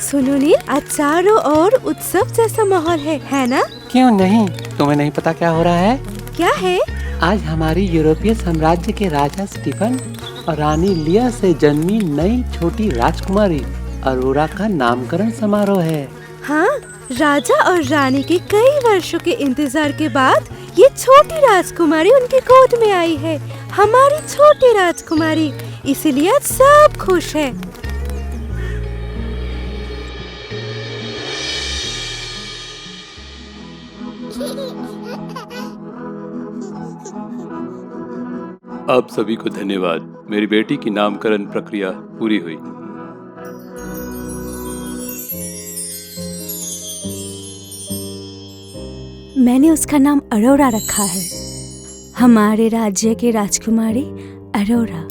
सुनो नील, आज चारों ओर उत्सव जैसा माहौल है ना? क्यों नहीं, तुम्हें नहीं पता क्या हो रहा है? क्या है? आज हमारी यूरोपीय साम्राज्य के राजा स्टीफन और रानी लिया से जन्मी नई छोटी राजकुमारी अरोरा का नामकरण समारोह है। हाँ, राजा और रानी के कई वर्षों के इंतजार के बाद ये छोटी राजकुमारी उनकी गोद में आई है। हमारी छोटी राजकुमारी, इसीलिए आज सब खुश है। आप सभी को धन्यवाद। मेरी बेटी की नामकरण प्रक्रिया पूरी हुई। मैंने उसका नाम अरोरा रखा है, हमारे राज्य की राजकुमारी अरोरा।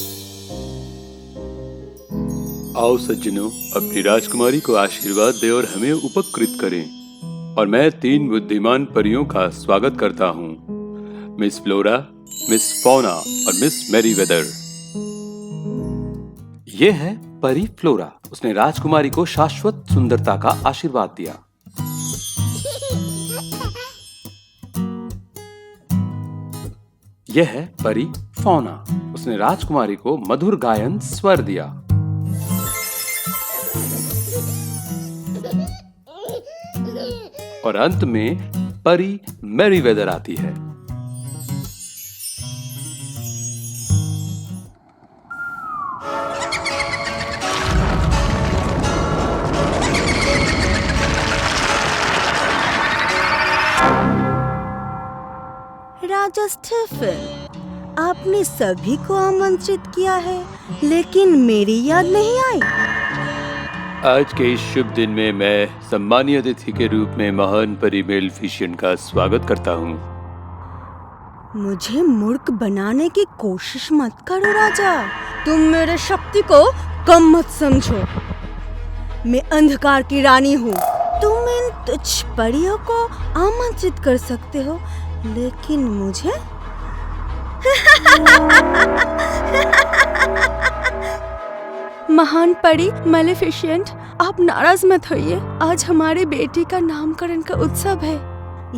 आओ सज्जनों, अपनी राजकुमारी को आशीर्वाद दें और हमें उपकृत करें। और मैं 3 बुद्धिमान परियों का स्वागत करता हूँ, मिस फ्लोरा, मिस फौना और मिस मेरीवेदर। ये है परी फ्लोरा। उसने राजकुमारी को शाश्वत सुंदरता का आशीर्वाद दिया। यह है परी फौना। उसने राजकुमारी को मधुर गायन स्वर दिया। और अंत में परी मेरीवेदर आती है। राजा स्टीफन, आपने सभी को आमंत्रित किया है, लेकिन मेरी याद नहीं आई। आज के इस शुभ दिन में मैं सम्मानीय अतिथि के रूप में महान परी मेलफिशियन का स्वागत करता हूँ। मुझे मूर्ख बनाने की कोशिश मत करो राजा। तुम मेरे शक्ति को कम मत समझो। मैं अंधकार की रानी हूँ। तुम इन तुच्छ परियों को आमंत्रित कर सकते हो, लेकिन मुझे महान परी मेलेफिसेंट, आप नाराज मत होइए। आज हमारे बेटी का नामकरण का उत्सव है।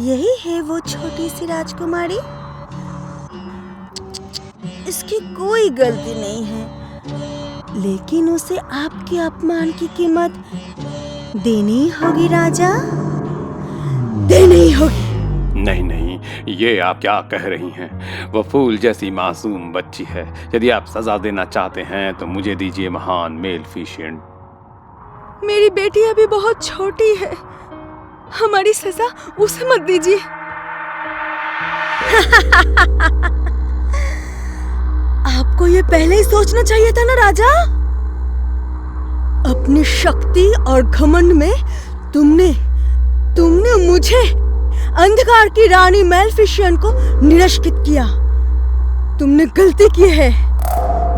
यही है वो छोटी सी राजकुमारी। इसकी कोई गलती नहीं है, लेकिन उसे आपके अपमान की कीमत देनी होगी राजा, देनी होगी। नहीं नहीं, ये आप क्या कह रही हैं? वो फूल जैसी मासूम बच्ची है। यदि आप सजा देना चाहते हैं तो मुझे दीजिए महान मेलफिशियन। मेरी बेटी अभी बहुत छोटी है, हमारी सजा उसे मत दीजिए। आपको ये पहले ही सोचना चाहिए था ना राजा। अपनी शक्ति और घमंड में तुमने मुझे, अंधकार की रानी मेलफिशियन को निरस्कृत किया। तुमने गलती की है,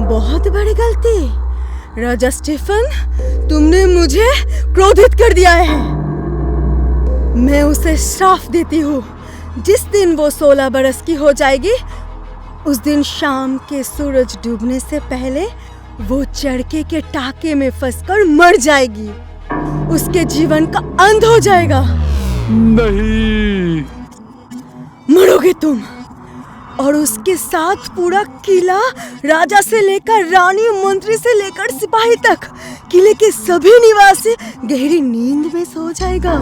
बहुत बड़ी गलती। राजा स्टीफन, तुमने मुझे क्रोधित कर दिया है। मैं उसे श्राप देती हूँ। जिस दिन वो 16 बरस की हो जाएगी, उस दिन शाम के सूरज डूबने से पहले वो चरखे के टाके में फंसकर मर जाएगी। उसके जीवन का अंत हो जाएगा। नहीं, मरोगे तुम, और उसके साथ पूरा किला, राजा से लेकर रानी, मंत्री से लेकर सिपाही तक, किले के सभी निवासी गहरी नींद में सो जाएगा।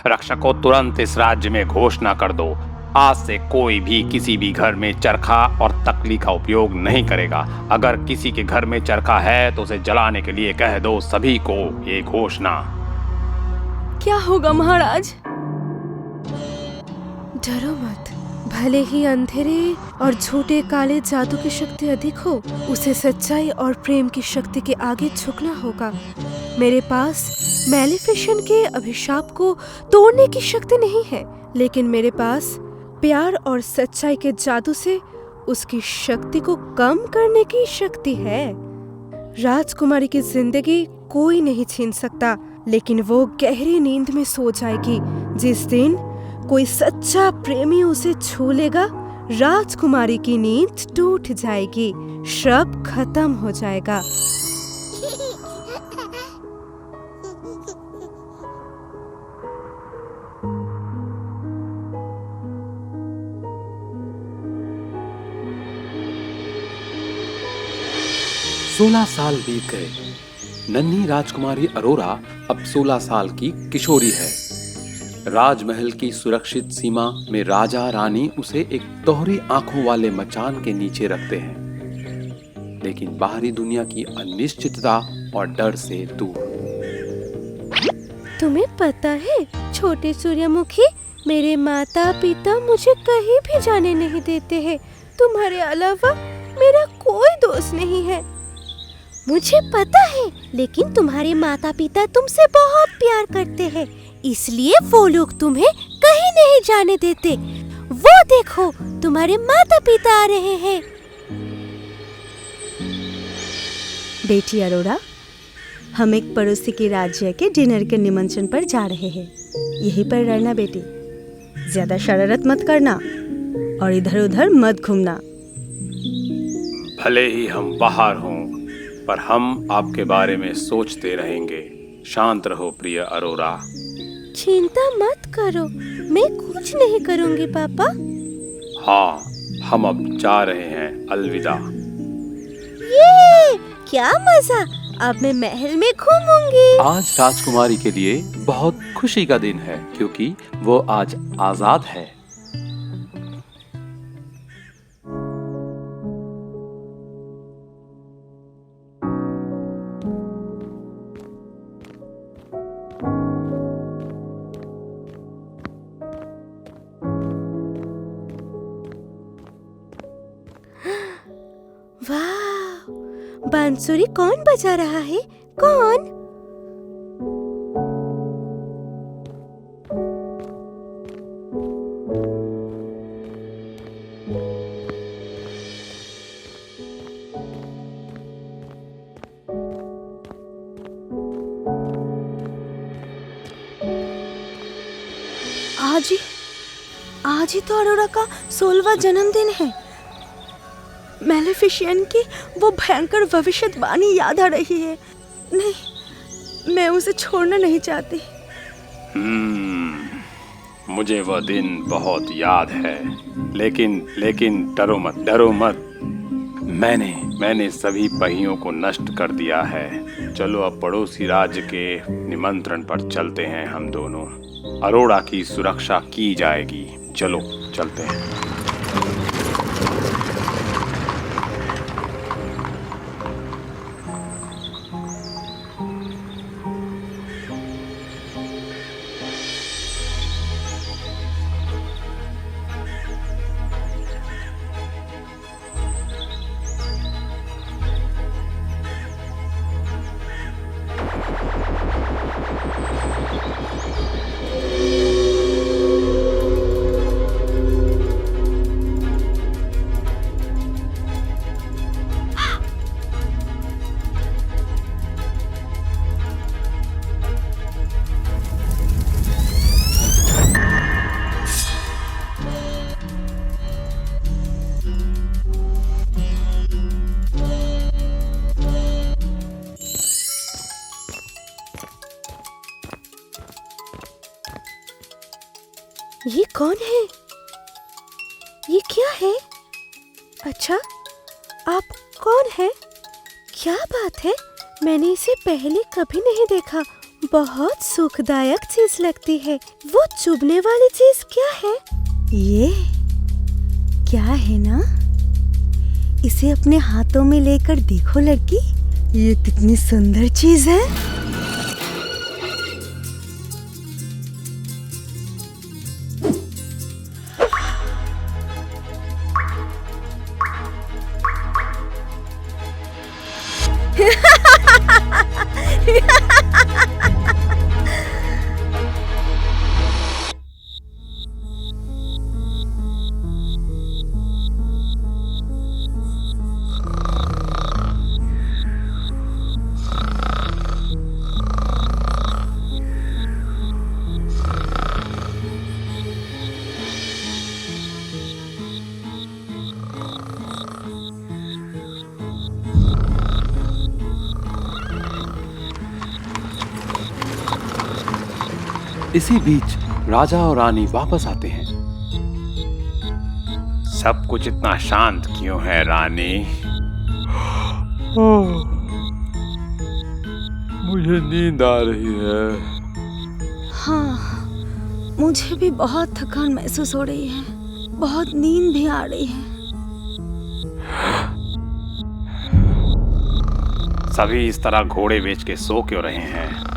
रक्षकों, तुरंत इस राज्य में घोषणा कर दो, आज से कोई भी किसी भी घर में चरखा और तकली का उपयोग नहीं करेगा। अगर किसी के घर में चरखा है तो उसे जलाने के लिए कह दो सभी को ये घोषणा। क्या होगा महाराज? डरो मत। भले ही अंधेरे और झूठे काले जादू की शक्ति अधिक हो, उसे सच्चाई और प्रेम की शक्ति के आगे झुकना होगा। मेरे पास मेलेफिसेंट के अभिशाप को तोड़ने की शक्ति नहीं है, लेकिन मेरे पास प्यार और सच्चाई के जादू से उसकी शक्ति को कम करने की शक्ति है। राजकुमारी की जिंदगी कोई नहीं छीन सकता, लेकिन वो गहरी नींद में सो जाएगी जिस दिन कोई सच्चा प्रेमी उसे छू लेगा, राजकुमारी की नींद टूट जाएगी, श्राप खत्म हो जाएगा। सोलह साल बीत गए। नन्ही राजकुमारी अरोरा अब 16 साल की किशोरी है। राजमहल की सुरक्षित सीमा में राजा रानी उसे एक दोहरी आंखों वाले मचान के नीचे रखते हैं, लेकिन बाहरी दुनिया की अनिश्चितता और डर से दूर। तुम्हें पता है छोटे सूर्यमुखी, मेरे माता पिता मुझे कहीं भी जाने नहीं देते हैं। तुम्हारे अलावा मेरा कोई दोस्त नहीं है। मुझे पता है, लेकिन तुम्हारे माता पिता तुमसे बहुत प्यार करते हैं, इसलिए वो लोग तुम्हें कहीं नहीं जाने देते। वो देखो, तुम्हारे माता पिता आ रहे हैं। बेटी अरोरा, हम एक पड़ोसी के राज्य के डिनर के निमंत्रण पर जा रहे हैं। यहीं पर रहना बेटी, ज्यादा शरारत मत करना और इधर उधर मत घूमना। भले ही हम बाहर हों, पर हम आपके बारे में सोचते रहेंगे। शांत रहो प्रिय अरोरा। चिंता मत करो, मैं कुछ नहीं करूंगी पापा। हाँ, हम अब जा रहे हैं। अलविदा। ये क्या मजा, अब मैं महल में घूमूंगी। आज राजकुमारी के लिए बहुत खुशी का दिन है, क्योंकि वो आज आजाद है। वाह, बांसुरी कौन बजा रहा है? कौन? आज ही तो अरोरा का 16वां जन्मदिन है। मैलेफिशिएंट की वो भयंकर भविष्यवाणी याद आ रही है। नहीं, मैं उसे छोड़ना नहीं चाहती। मुझे वह दिन बहुत याद है, लेकिन डरो मत। मैंने सभी पहियों को नष्ट कर दिया है। चलो अब पड़ोसी राज्य के निमंत्रण पर चलते हैं। हम दोनों अरोरा की सुरक्षा की जाएगी। चलो चलते हैं। ये कौन है? ये क्या है? अच्छा, आप कौन है? क्या बात है, मैंने इसे पहले कभी नहीं देखा। बहुत सुखदायक चीज लगती है। वो चुभने वाली चीज क्या है? ये क्या है ना? इसे अपने हाथों में लेकर देखो लड़की, ये कितनी सुंदर चीज है। इसी बीच राजा और रानी वापस आते हैं। सब कुछ इतना शांत क्यों है रानी? मुझे नींद आ रही है। हाँ, मुझे भी बहुत थकान महसूस हो रही है, बहुत नींद भी आ रही है। सभी इस तरह घोड़े बेच के सो क्यों रहे हैं?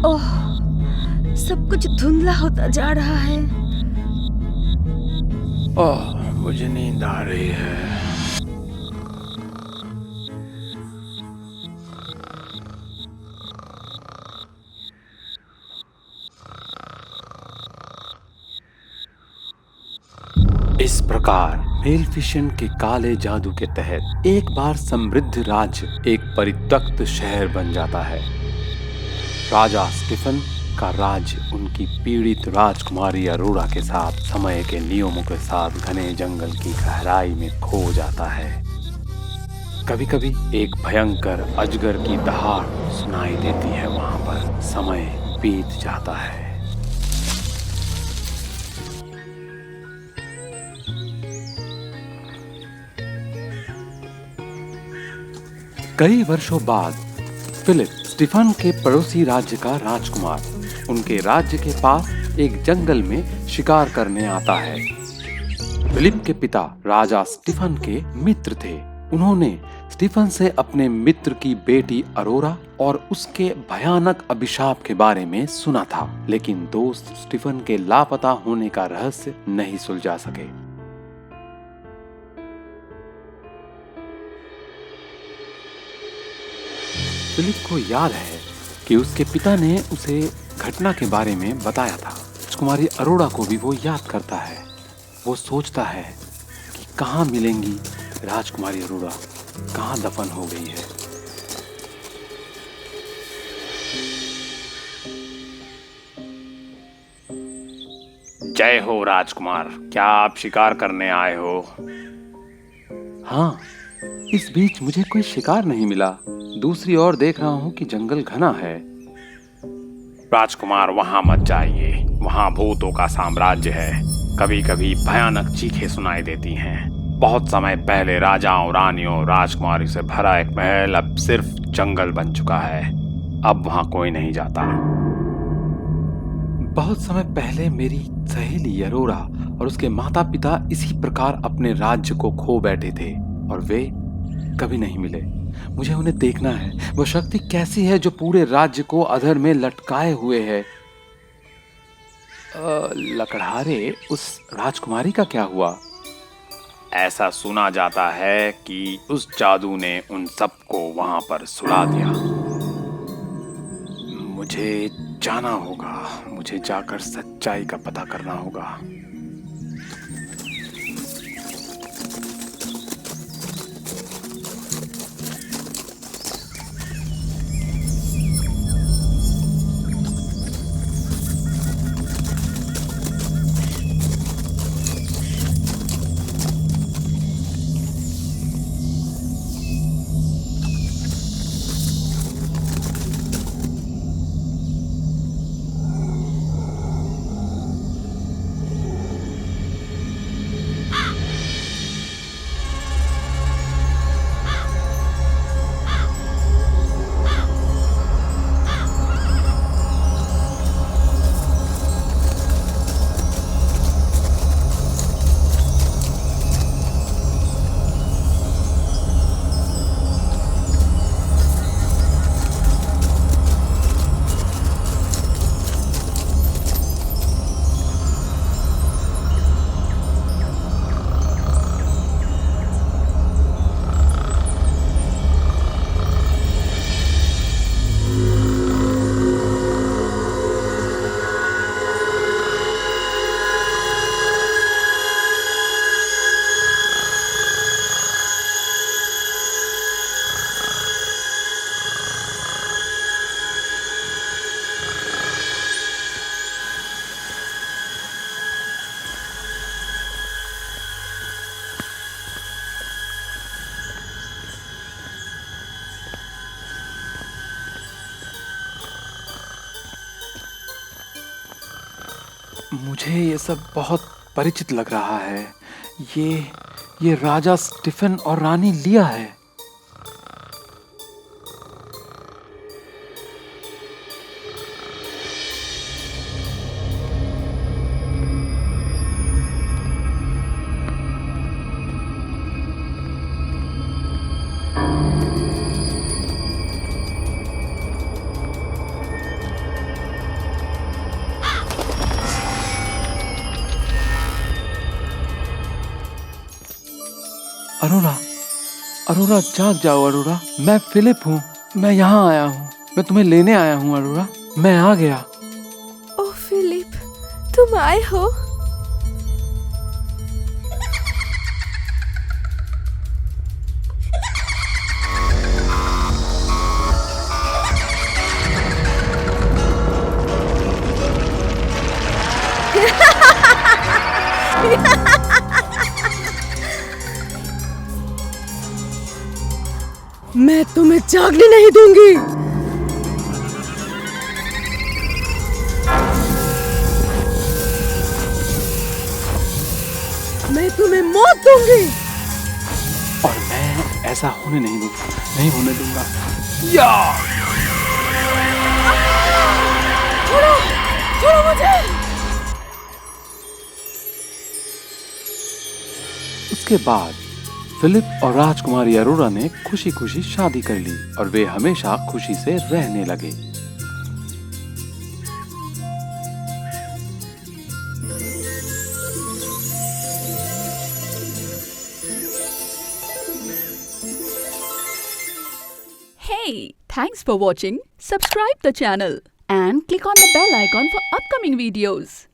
ओह, सब कुछ धुंधला होता जा रहा है। ओह, मुझे नींद आ रही है। इस प्रकार मेलफिशन के काले जादू के तहत एक बार समृद्ध राज्य एक परित्यक्त शहर बन जाता है। राजा स्टीफन का राज्य उनकी पीड़ित राजकुमारी अरोरा के साथ समय के नियमों के साथ घने जंगल की गहराई में खो जाता है। कभी कभी एक भयंकर अजगर की दहाड़ सुनाई देती है। वहां पर समय बीत जाता है। कई वर्षों बाद फिलिप स्टीफन के पड़ोसी राज्य का राजकुमार उनके राज्य के पास एक जंगल में शिकार करने आता है। फिलिप के पिता राजा स्टीफन के मित्र थे। उन्होंने स्टीफन से अपने मित्र की बेटी अरोरा और उसके भयानक अभिशाप के बारे में सुना था, लेकिन दोस्त स्टीफन के लापता होने का रहस्य नहीं सुलझा सके। फिलिप को याद है कि उसके पिता ने उसे घटना के बारे में बताया था। राजकुमारी अरोरा को भी वो याद करता है। वो सोचता है कि कहाँ मिलेंगी राजकुमारी अरोरा, कहाँ दफन हो गई है। जय हो राजकुमार, क्या आप शिकार करने आए हो? हाँ, इस बीच मुझे कोई शिकार नहीं मिला। दूसरी ओर देख रहा हूँ कि जंगल घना है। राजकुमार, वहां मत जाइए। वहां भूतों का साम्राज्य है। कभी कभी भयानक चीखें सुनाई देती हैं। बहुत समय पहले राजाओं, रानियों, राजकुमारी से भरा एक महल अब सिर्फ जंगल बन चुका है। अब वहां कोई नहीं जाता। बहुत समय पहले मेरी सहेली अरोरा और उसके माता पिता इसी प्रकार अपने राज्य को खो बैठे थे और वे कभी नहीं मिले। मुझे उन्हें देखना है। वो शक्ति कैसी है जो पूरे राज्य को अधर में लटकाए हुए है। लकड़हारे, उस राजकुमारी का क्या हुआ? ऐसा सुना जाता है कि उस जादू ने उन सबको वहां पर सुला दिया। मुझे जाना होगा। मुझे जाकर सच्चाई का पता करना होगा। मुझे ये सब बहुत परिचित लग रहा है। ये राजा स्टीफन और रानी लिया है। अरोरा, अरोरा जाग जाओ अरोरा। मैं फिलिप हूँ, मैं यहाँ आया हूँ, मैं तुम्हें लेने आया हूँ अरोरा। मैं आ गया। ओह फिलिप, तुम आए हो? मैं तुम्हें जागने नहीं दूंगी। मैं तुम्हें मौत दूंगी। और मैं ऐसा होने नहीं दूंगा, नहीं होने दूंगा। या! छोड़ो, छोड़ो मुझे। उसके बाद फिलिप और राजकुमारी अरोरा ने खुशी खुशी शादी कर ली और वे हमेशा खुशी से रहने लगे। Hey, thanks for watching. Subscribe the channel and click on the bell icon for upcoming videos.